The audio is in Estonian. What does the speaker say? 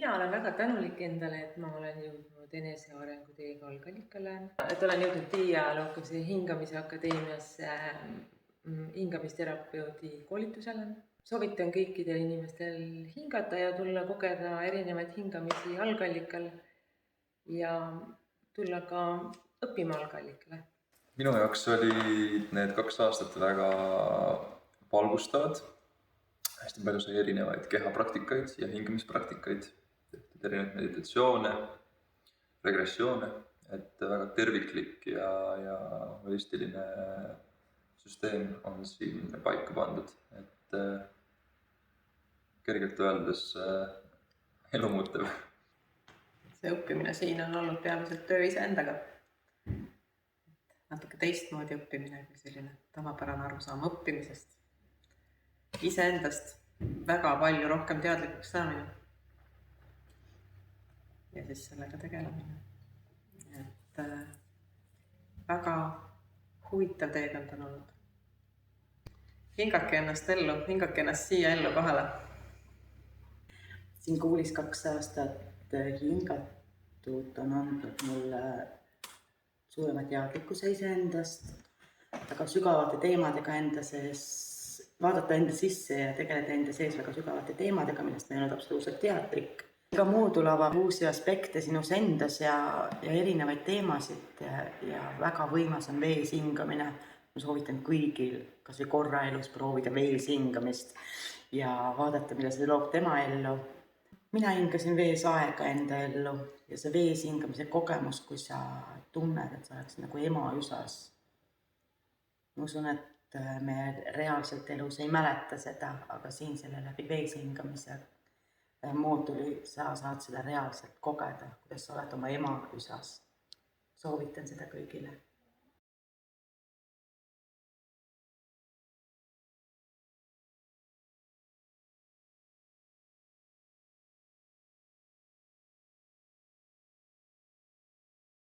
Mina olen väga tänulik endale, et ma olen jõudnud enesearengu teega algallikale, et olen jõudnud dialooguse hingamise akadeemiasse hingamisterapeudi koolitusele. Soovitan kõikidel inimestel hingata ja tulla kogeda erinevaid hingamisi algallikal ja tulla ka õppima algallikale. Minu jaoks oli need 2 aastat väga valgustavad. Hästi palju sai erinevaid kehapraktikaid ja hingamispraktikaid, tehtud erinevaid meditatsioone, regressioone, et väga terviklik ja holistiline süsteem on siin paika pandud, et kergelt öeldes elumuutev. See õppimine siin on olnud peamiselt töö iseendaga. Natuke teistmoodi õppimine kui selline tavapärane arusaam õppimisest. Iseendast väga palju rohkem teadlikuks saamine. Ja siis sellega tegelemine. Et väga huvitav teekond on olnud. Hingake ennast ellu, hingake ennast siia ellu kohale. Siin kuulis 2 aastat hingatud on andnud mulle suurema teadlikkuse iseendast, väga sügavate teemadega enda sees, vaadata enda sisse ja tegeleda enda sees väga sügavate teemadega, millest ma ei olnud absoluutselt teadlik. Iga moodul avab uusi aspekte sinus endas ja erinevaid teemasid ja väga võimas on vees hingamine. Ma soovitan kõigil kas või korra elus proovida vees hingamist ja vaadata, mida see loob tema ellu. Mina hingasin vees aega enda ellu ja see vees hingamise kogemus, kui sa tunned, et sa oleks nagu ema üsas. Ma usun, et me reaalselt elus ei mäleta seda, aga siin selle läbi vees hingamise mooduli sa saad seda reaalselt kogeda, kuidas sa oled oma ema üsas. Soovitan seda kõigile.